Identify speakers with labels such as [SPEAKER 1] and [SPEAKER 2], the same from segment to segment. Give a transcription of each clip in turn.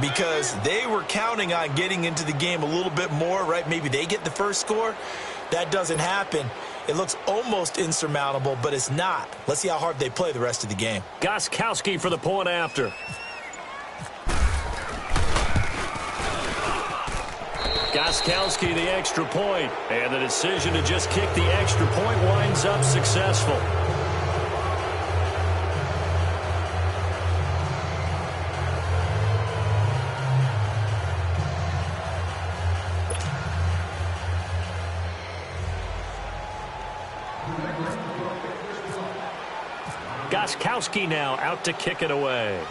[SPEAKER 1] because they were counting on getting into the game a little bit more, right? Maybe they get the first score. That doesn't happen. It looks almost insurmountable, but it's not. Let's see how hard they play the rest of the game.
[SPEAKER 2] Gostkowski for the point after. Gostkowski the extra point, and the decision to just kick the extra point winds up successful. Gostkowski now out to kick it away.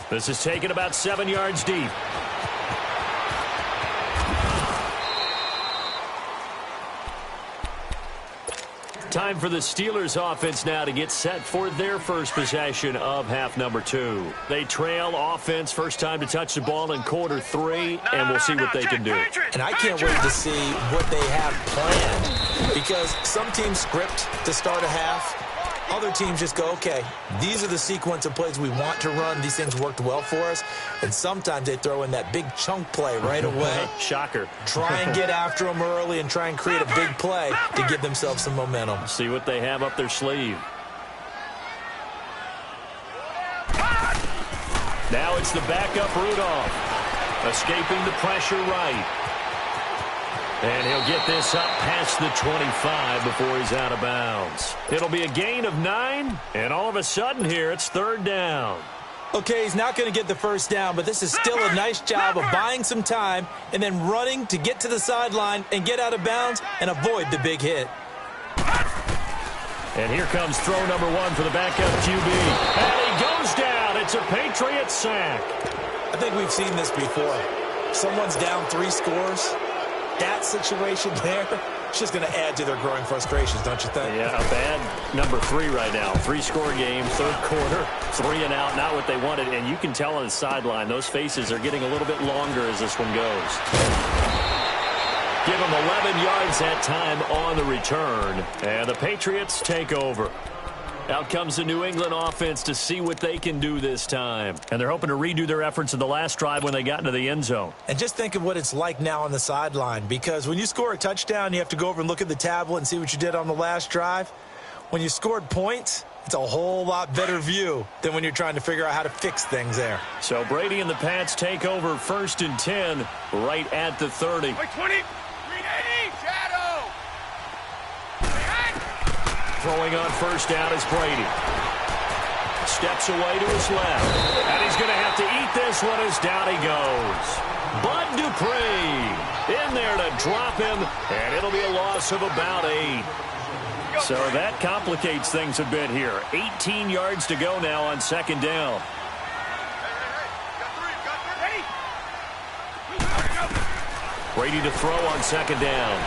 [SPEAKER 2] This is taken about 7 yards deep. Time for the Steelers offense now to get set for their first possession of half number 2. They trail offense, first time to touch the ball in quarter 3, and we'll see what they can do.
[SPEAKER 1] And I can't wait to see what they have planned, because some teams script to start a half. Other teams just go, okay, these are the sequence of plays we want to run. These things worked well for us. And sometimes they throw in that big chunk play right away.
[SPEAKER 2] Shocker.
[SPEAKER 1] Try and get after them early and try and create a big play to give themselves some momentum.
[SPEAKER 2] See what they have up their sleeve. Now it's the backup Rudolph. Escaping the pressure right. And he'll get this up past the 25 before he's out of bounds. It'll be a gain of 9, and all of a sudden here it's third down.
[SPEAKER 1] Okay, he's not going to get the first down, but this is still a nice job of buying some time and then running to get to the sideline and get out of bounds and avoid the big hit.
[SPEAKER 2] And here comes throw number 1 for the backup QB. And he goes down. It's a Patriot sack.
[SPEAKER 1] I think we've seen this before. Someone's down 3 scores. That situation there, it's just going to add to their growing frustrations, don't you think?
[SPEAKER 2] Yeah, a bad number 3 right now. 3-score game, third quarter, 3 and out, not what they wanted. And you can tell on the sideline, those faces are getting a little bit longer as this one goes. Give them 11 yards that time on the return. And the Patriots take over. Out comes the New England offense to see what they can do this time. And they're hoping to redo their efforts in the last drive when they got into the end zone.
[SPEAKER 1] And just think of what it's like now on the sideline, because when you score a touchdown, you have to go over and look at the tablet and see what you did on the last drive. When you scored points, it's a whole lot better view than when you're trying to figure out how to fix things there.
[SPEAKER 2] So Brady and the Pats take over 1st and 10 right at the 30.
[SPEAKER 3] 20.
[SPEAKER 2] Throwing on first down is Brady. Steps away to his left. And he's going to have to eat this one as down he goes. Bud Dupree in there to drop him. And it'll be a loss of about 8. So that complicates things a bit here. 18 yards to go now on second down. Brady to throw on second down.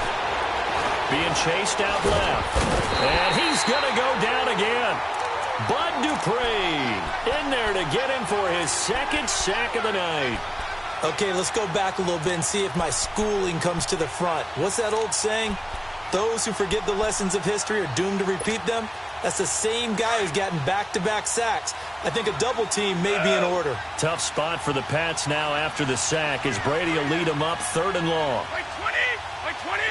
[SPEAKER 2] Being chased out left. And he's going to go down again. Bud Dupree in there to get him for his 2nd sack of the night.
[SPEAKER 1] Okay, let's go back a little bit and see if my schooling comes to the front. What's that old saying? Those who forget the lessons of history are doomed to repeat them. That's the same guy who's gotten back-to-back sacks. I think a double team may be in order.
[SPEAKER 2] Tough spot for the Pats now after the sack as Brady will lead them up 3rd and long.
[SPEAKER 3] Like 20! Like 20!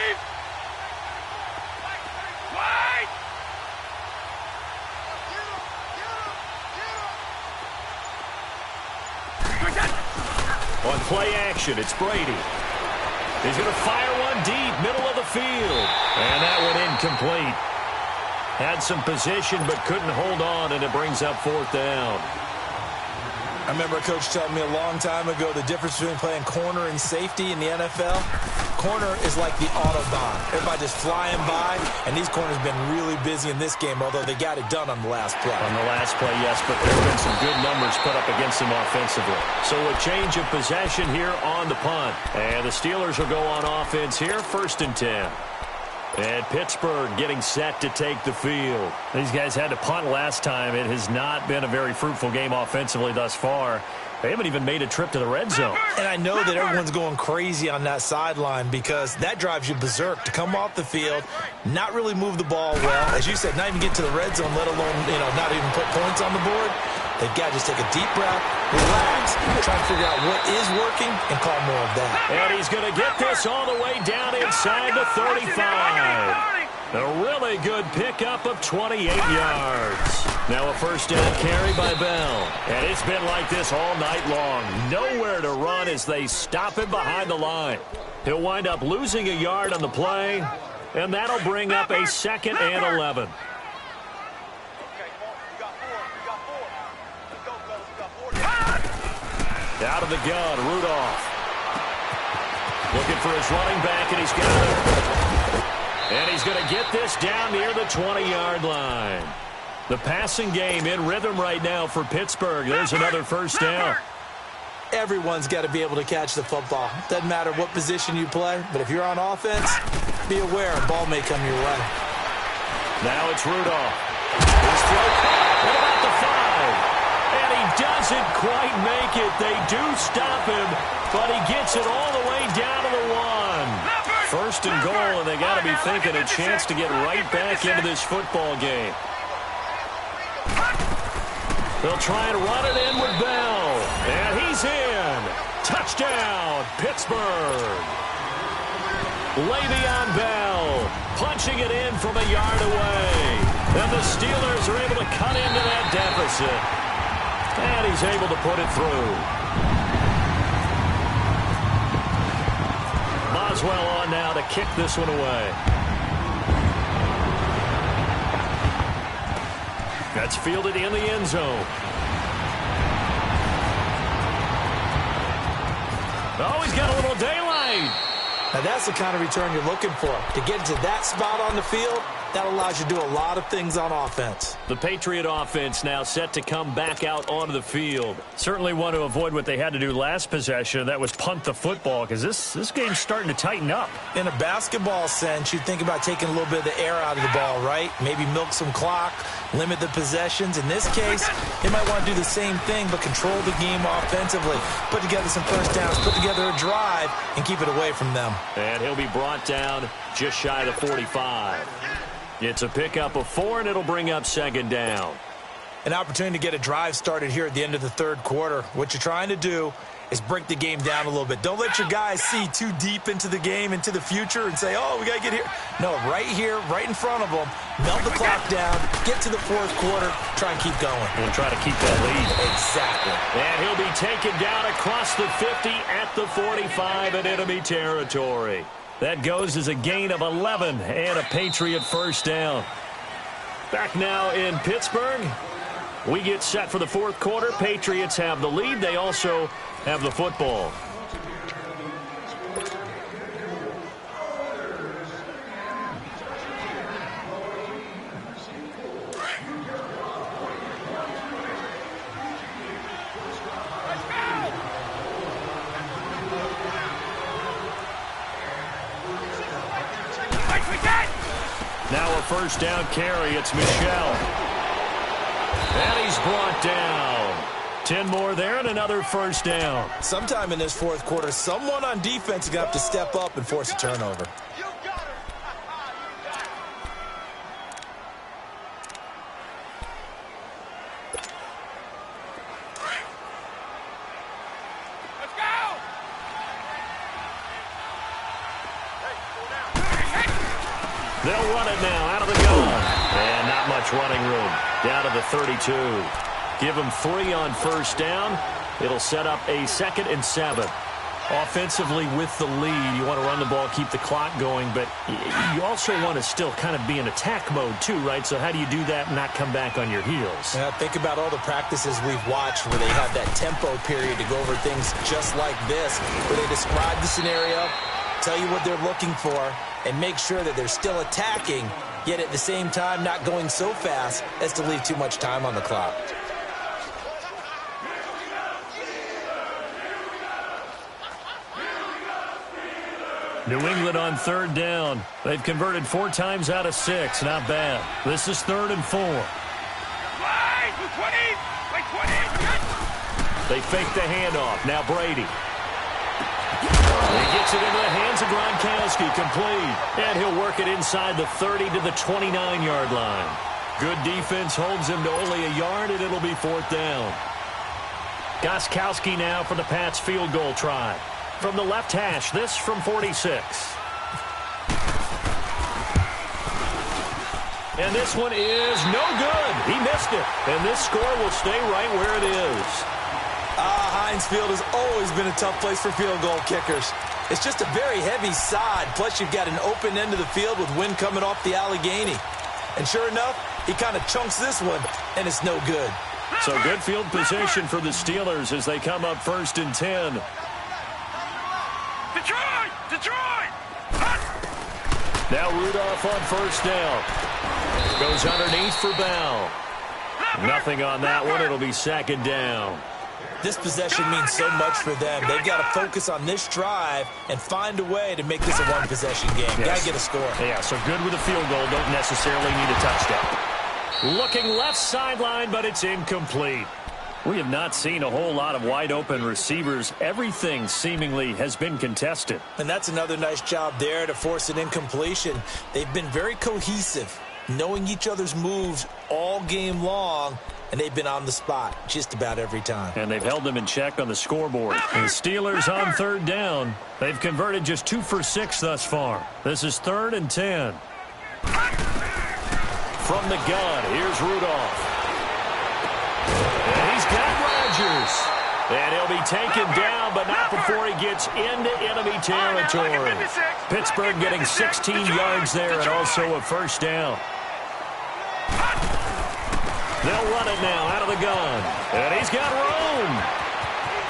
[SPEAKER 2] On play action, it's Brady. He's going to fire one deep, middle of the field. And that one incomplete. Had some position but couldn't hold on, and it brings up 4th down.
[SPEAKER 1] I remember a coach telling me a long time ago the difference between playing corner and safety in the NFL. Corner is like the Autobahn. Everybody just flying by, and these corners have been really busy in this game, although they got it done on the last play.
[SPEAKER 2] On the last play, yes, but there have been some good numbers put up against them offensively. So a change of possession here on the punt. And the Steelers will go on offense here, 1st and 10. And Pittsburgh getting set to take the field. These guys had to punt last time. It has not been a very fruitful game offensively thus far. They haven't even made a trip to the red zone.
[SPEAKER 1] And I know that everyone's going crazy on that sideline because that drives you berserk to come off the field, not really move the ball well. As you said, not even get to the red zone, let alone, not even put points on the board. They've got to just take a deep breath, relax, try to figure out what is working, and call more of that.
[SPEAKER 2] And he's going to get this all the way down inside the 35. A really good pickup of 28 yards. Now a first down carry by Bell. And it's been like this all night long. Nowhere to run as they stop him behind the line. He'll wind up losing a yard on the play, and that'll bring up a 2nd and 11. Out of the gun, Rudolph. Looking for his running back, and he's got it. And he's going to get this down near the 20-yard line. The passing game in rhythm right now for Pittsburgh. There's another first down.
[SPEAKER 1] Everyone's got to be able to catch the football. Doesn't matter what position you play, but if you're on offense, be aware a ball may come your way.
[SPEAKER 2] Now it's Rudolph. His throw caught. What about the 5? And he doesn't quite make it. They do stop him, but he gets it all the way down to the 1. First and goal, and they got to be thinking a chance to get right back into this football game. They'll try and run it in with Bell. And he's in. Touchdown, Pittsburgh. Le'Veon Bell punching it in from a yard away. And the Steelers are able to cut into that deficit. And he's able to put it through. Boswell on now to kick this one away. That's fielded in the end zone. Oh, he's got a little daylight.
[SPEAKER 1] Now that's the kind of return you're looking for. To get to that spot on the field, that allows you to do a lot of things on offense.
[SPEAKER 2] The Patriot offense now set to come back out onto the field. Certainly want to avoid what they had to do last possession. That was punt the football, because this game's starting to tighten up.
[SPEAKER 1] In a basketball sense, you think about taking a little bit of the air out of the ball, right? Maybe milk some clock, limit the possessions. In this case, they might want to do the same thing, but control the game offensively. Put together some first downs, put together a drive, and keep it away from them.
[SPEAKER 2] And he'll be brought down just shy of the 45. It's a pickup of 4, and it'll bring up 2nd down.
[SPEAKER 1] An opportunity to get a drive started here at the end of the 3rd quarter. What you're trying to do is break the game down a little bit. Don't let your guys see too deep into the game, into the future, and say, oh, we got to get here. No, right here, right in front of them, melt the clock down, get to the 4th quarter, try and keep going.
[SPEAKER 2] And try to keep that lead.
[SPEAKER 1] Exactly.
[SPEAKER 2] And he'll be taken down across the 50 at the 45 in enemy territory. That goes as a gain of 11 and a Patriot first down. Back now in Pittsburgh. We get set for the 4th quarter. Patriots have the lead. They also have the football. Now a first down carry. It's Michel. And he's brought down. 10 more there and another first down.
[SPEAKER 1] Sometime in this 4th quarter, someone on defense is going to have to step up and force a turnover.
[SPEAKER 2] They'll run it now out of the gun. And not much running room. Down to the 32. Give them 3 on first down. It'll set up a 2nd and 7. Offensively with the lead, you want to run the ball, keep the clock going, but you also want to still kind of be in attack mode too, right? So how do you do that and not come back on your heels?
[SPEAKER 1] Yeah, think about all the practices we've watched where they have that tempo period to go over things just like this, where they describe the scenario, tell you what they're looking for, and make sure that they're still attacking, yet at the same time not going so fast as to leave too much time on the clock.
[SPEAKER 2] New England on third down. They've converted 4 times out of 6. Not bad. This is 3rd and 4. They fake the handoff. Now Brady. He gets it into the hands of Gronkowski. Complete. And he'll work it inside the 30 to the 29-yard line. Good defense holds him to only a yard, and it'll be 4th down. Gostkowski now for the Pats field goal try. From the left hash, this from 46. And this one is no good. He missed it. And this score will stay right where it is.
[SPEAKER 1] Heinz Field has always been a tough place for field goal kickers. It's just a very heavy side. Plus, you've got an open end of the field with wind coming off the Allegheny. And sure enough, he kind of chunks this one, and it's no good.
[SPEAKER 2] So good field position for the Steelers as they come up 1st and 10. Detroit! Now Rudolph on 1st down. Goes underneath for Bell. Nothing on that one. It'll be 2nd down.
[SPEAKER 1] This possession means so much for them. They've got to focus on this drive and find a way to make this a one-possession game.
[SPEAKER 2] Yes.
[SPEAKER 1] Got to get a score.
[SPEAKER 2] Yeah, so good with a field goal. Don't necessarily need a touchdown. Looking left sideline, but it's incomplete. We have not seen a whole lot of wide-open receivers. Everything seemingly has been contested.
[SPEAKER 1] And that's another nice job there to force an incompletion. They've been very cohesive, knowing each other's moves all game long, and they've been on the spot just about every time.
[SPEAKER 2] And they've held them in check on the scoreboard. And the Steelers on 3rd down. They've converted just 2 for 6 thus far. This is 3rd and 10. From the gun, here's Rudolph. And he's got Rodgers. And he'll be taken down, but not before he gets into enemy territory. Pittsburgh getting 16 yards there and also a 1st down. They'll run it now out of the gun. And he's got room.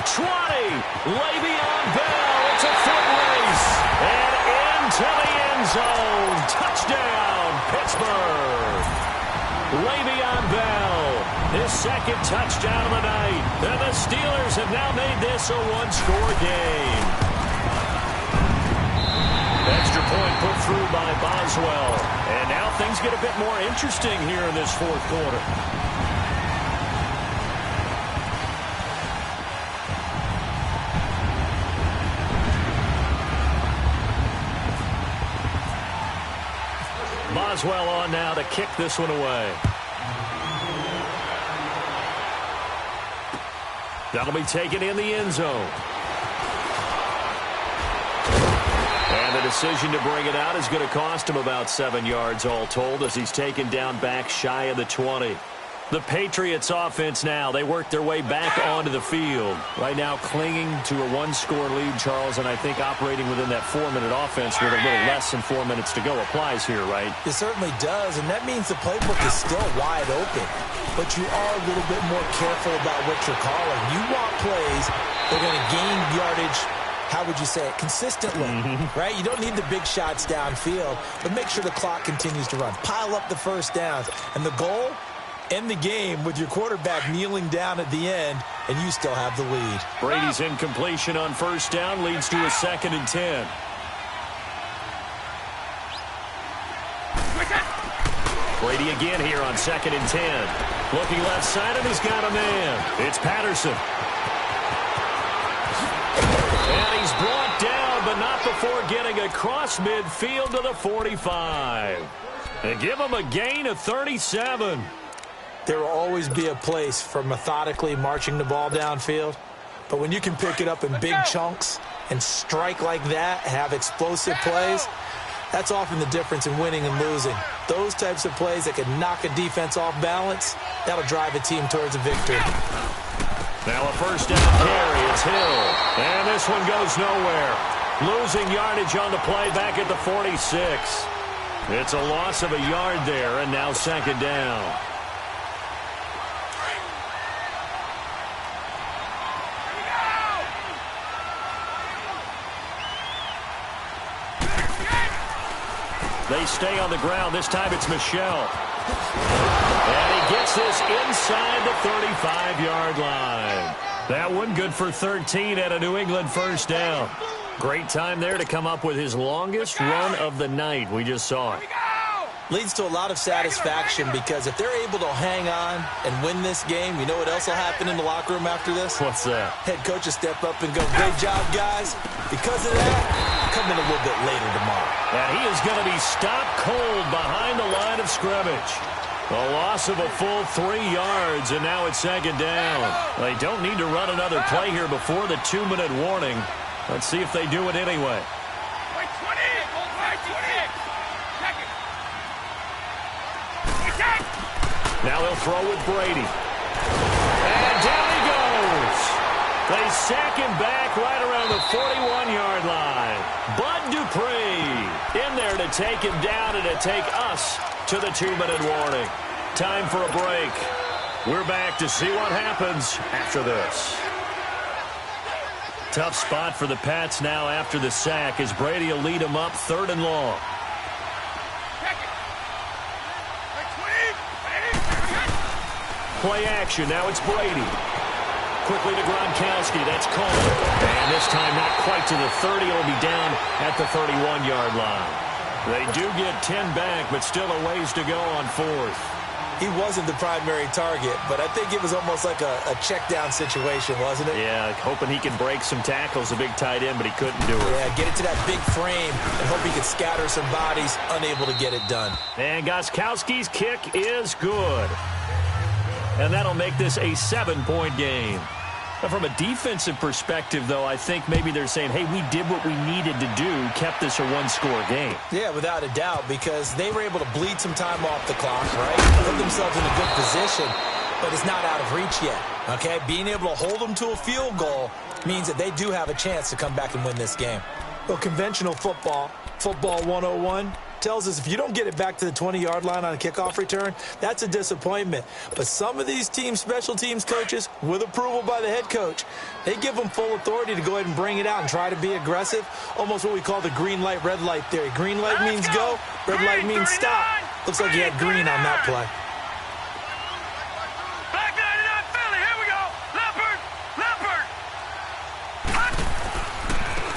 [SPEAKER 2] 20. Le'Veon Bell. It's a foot race. And into the end zone. Touchdown, Pittsburgh. Le'Veon Bell. His 2nd touchdown of the night. And the Steelers have now made this a 1-score game. Extra point put through by Boswell. And now things get a bit more interesting here in this 4th quarter. Boswell on now to kick this one away. That'll be taken in the end zone. And the decision to bring it out is going to cost him about 7 yards all told as he's taken down back shy of the 20. The Patriots offense now, they work their way back onto the field. Right now clinging to a 1-score lead, Charles, and I think operating within that 4-minute offense with a little less than 4 minutes to go applies here, right?
[SPEAKER 1] It certainly does, and that means the playbook is still wide open. But you are a little bit more careful about what you're calling. You want plays that are going to gain yardage, how would you say it, consistently, right? You don't need the big shots downfield, but make sure the clock continues to run. Pile up the 1st downs. And the goal? End the game with your quarterback kneeling down at the end, and you still have the lead.
[SPEAKER 2] Brady's incompletion on 1st down leads to a 2nd and 10. Brady again here on 2nd and 10. Looking left side, and he's got a man. It's Patterson. And he's brought down, but not before getting across midfield to the 45. And give him a gain of 37.
[SPEAKER 1] There will always be a place for methodically marching the ball downfield. But when you can pick it up in big chunks and strike like that, have explosive plays, that's often the difference in winning and losing. Those types of plays that can knock a defense off balance, that'll drive a team towards a victory.
[SPEAKER 2] Now a 1st down carry. It's Hill. And this one goes nowhere. Losing yardage on the play back at the 46. It's a loss of a yard there, and now 2nd down. They stay on the ground. This time it's Michel. And he gets this inside the 35-yard line. That one good for 13 at a New England 1st down. Great time there to come up with his longest run of the night. We just saw it.
[SPEAKER 1] Leads to a lot of satisfaction because if they're able to hang on and win this game, you know what else will happen in the locker room after this?
[SPEAKER 2] What's that?
[SPEAKER 1] Head coach will step up and go, great job, guys. Because of that, come in a little bit later tomorrow.
[SPEAKER 2] And he is going to be stopped cold behind the line of scrimmage. A loss of a full 3 yards, and now it's second down. They don't need to run another play here before the 2-minute warning. Let's see if they do it anyway. Now they'll throw with Brady. And down he goes. They sack him back right around the 41-yard line. Bud Dupree in there to take him down and to take us to the 2-minute warning. Time for a break. We're back to see what happens after this. Tough spot for the Pats now after the sack as Brady will lead them up 3rd and long. Play action. Now it's Brady. Quickly to Gronkowski. That's called. And this time not quite to the 30. It'll be down at the 31-yard line. They do get 10 back, but still a ways to go on 4th.
[SPEAKER 1] He wasn't the primary target, but I think it was almost like a check-down situation, wasn't it?
[SPEAKER 2] Yeah, hoping he can break some tackles, a big tight end, but he couldn't do it.
[SPEAKER 1] Yeah, get it to that big frame and hope he can scatter some bodies, unable to get it done.
[SPEAKER 2] And Gostkowski's kick is good. And that'll make this a 7-point game. Now, from a defensive perspective, though, I think maybe they're saying, hey, we did what we needed to do, kept this a 1-score game.
[SPEAKER 1] Yeah, without a doubt, because they were able to bleed some time off the clock, right? Put themselves in a good position, but it's not out of reach yet, okay? Being able to hold them to a field goal means that they do have a chance to come back and win this game. Well, conventional football 101, tells us if you don't get it back to the 20-yard line on a kickoff return, that's a disappointment. But some of these team special teams coaches, with approval by the head coach, they give them full authority to go ahead and bring it out and try to be aggressive, almost what we call the green light, red light theory. Green light means go, red light means stop. Looks like you had green on that play.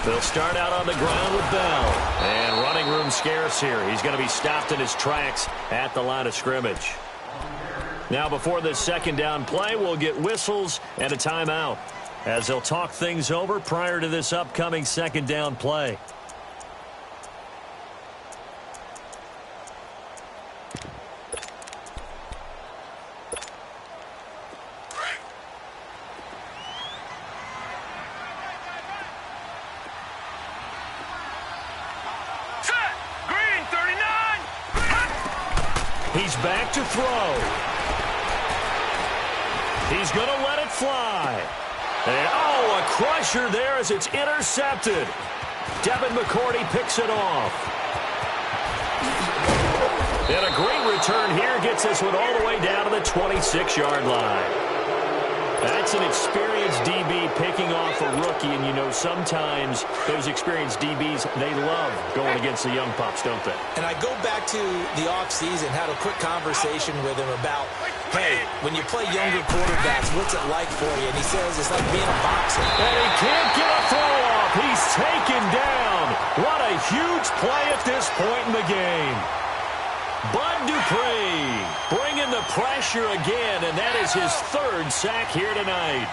[SPEAKER 2] They'll start out on the ground with Bell. And running room scarce here. He's going to be stopped in his tracks at the line of scrimmage. Now before this second down play, we'll get whistles and a timeout as they'll talk things over prior to this upcoming second down play. He's back to throw. He's going to let it fly. And, oh, a crusher there as it's intercepted. Devin McCourty picks it off. And a great return here gets this one all the way down to the 26-yard line. That's an experienced DB picking off a rookie, and you know sometimes those experienced DBs, they love going against the young pups, don't they?
[SPEAKER 1] And I go back to the offseason, had a quick conversation with him about, hey, when you play younger quarterbacks, what's it like for you? And he says it's like being a boxer.
[SPEAKER 2] And he can't get a throw off. He's taken down. What a huge play at this point in the game. Bud Dupree bringing the pressure again, and that is his 3rd sack here tonight.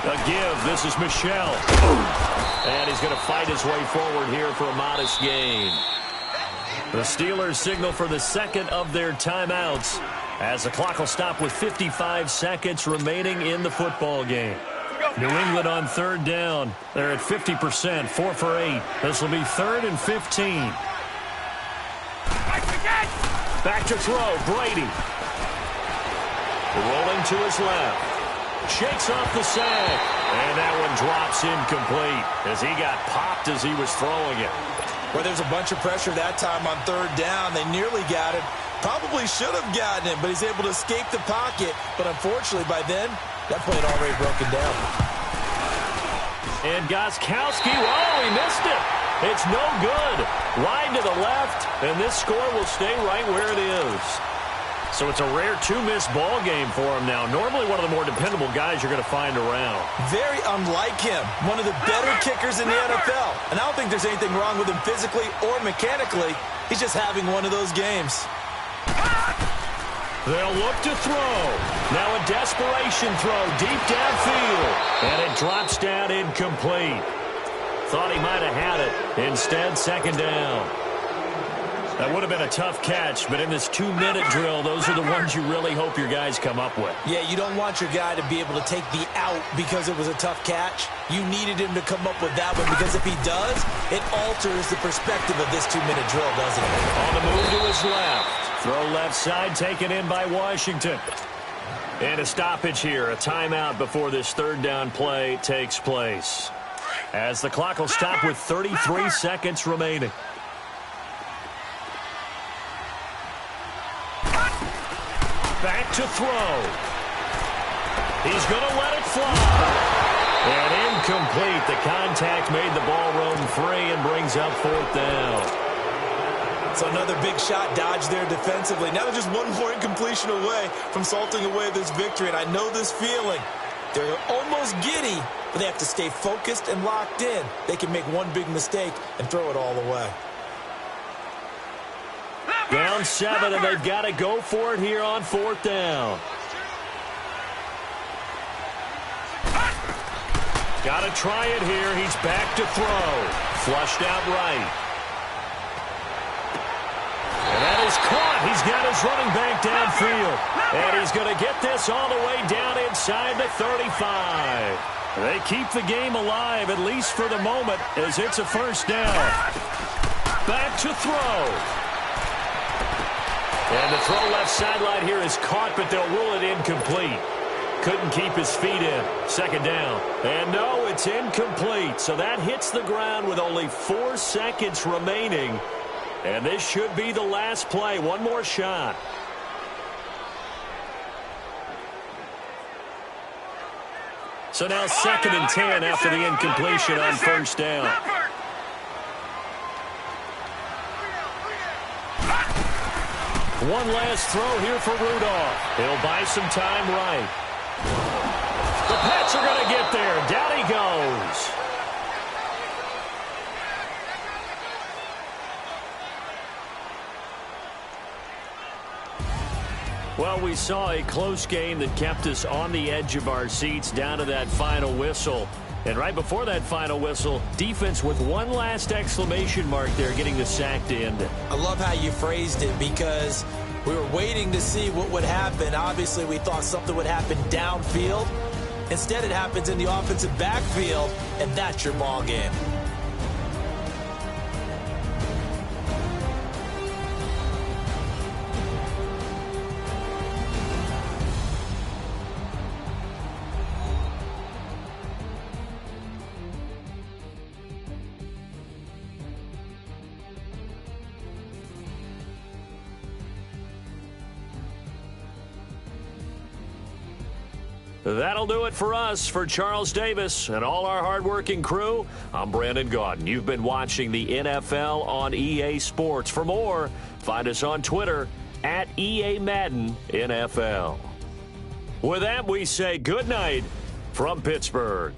[SPEAKER 2] A give. This is Michel. And he's going to fight his way forward here for a modest gain. The Steelers signal for the second of their timeouts as the clock will stop with 55 seconds remaining in the football game. New England on 3rd down. They're at 50%, 4 for 8. This will be 3rd and 15. Back to throw, Brady. Rolling to his left. Shakes off the sack. And that one drops incomplete as he got popped as he was throwing it.
[SPEAKER 1] Well, there's a bunch of pressure that time on 3rd down. They nearly got it. Probably should have gotten it, but he's able to escape the pocket. But unfortunately, by then, that play had already broken down.
[SPEAKER 2] And Gostkowski, oh, he missed it. It's no good. Wide to the left, and this score will stay right where it is. So it's a rare two-miss ball game for him now. Normally one of the more dependable guys you're going to find around.
[SPEAKER 1] Very unlike him. One of the better kickers in the NFL. And I don't think there's anything wrong with him physically or mechanically. He's just having one of those games.
[SPEAKER 2] They'll look to throw. Now a desperation throw deep downfield. And it drops down incomplete. Thought he might have had it. Instead, second down. That would have been a tough catch, but in this 2-minute drill, those are the ones you really hope your guys come up with.
[SPEAKER 1] Yeah, you don't want your guy to be able to take the out because it was a tough catch. You needed him to come up with that one because if he does, it alters the perspective of this 2-minute drill, doesn't it?
[SPEAKER 2] On the move to his left. Throw left side taken in by Washington. And a stoppage here, a timeout before this third down play takes place. As the clock will stop with 33 seconds remaining. Back to throw. He's going to let it fly. And incomplete. The contact made the ball roam free and brings up fourth down.
[SPEAKER 1] So another big shot dodged there defensively. Now they're just one more incompletion away from salting away this victory. And I know this feeling. They're almost giddy, but they have to stay focused and locked in. They can make one big mistake and throw it all away.
[SPEAKER 2] Down 7, and they've got to go for it here on fourth down. Got to try it here. He's back to throw. Flushed out right. And that is caught. He's got his running back downfield. And he's going to get this all the way down inside the 35. They keep the game alive, at least for the moment, as it's a first down. Back to throw. And the throw left sideline here is caught, but they'll rule it incomplete. Couldn't keep his feet in. Second down. And no, it's incomplete. So that hits the ground with only 4 seconds remaining. And this should be the last play. One more shot. So now 2nd and 10 after the incompletion on first down. One last throw here for Rudolph. He'll buy some time right. The Pats are going to get there. Down he goes. Well, we saw a close game that kept us on the edge of our seats down to that final whistle. And right before that final whistle, defense with one last exclamation mark there, getting the sack to end it.
[SPEAKER 1] I love how you phrased it because we were waiting to see what would happen. Obviously, we thought something would happen downfield. Instead, it happens in the offensive backfield, and that's your ball game.
[SPEAKER 2] That'll do it for us. For Charles Davis and all our hardworking crew, I'm Brandon Gaudin. You've been watching the NFL on EA Sports. For more, find us on Twitter at EA Madden NFL. With that, we say good night from Pittsburgh.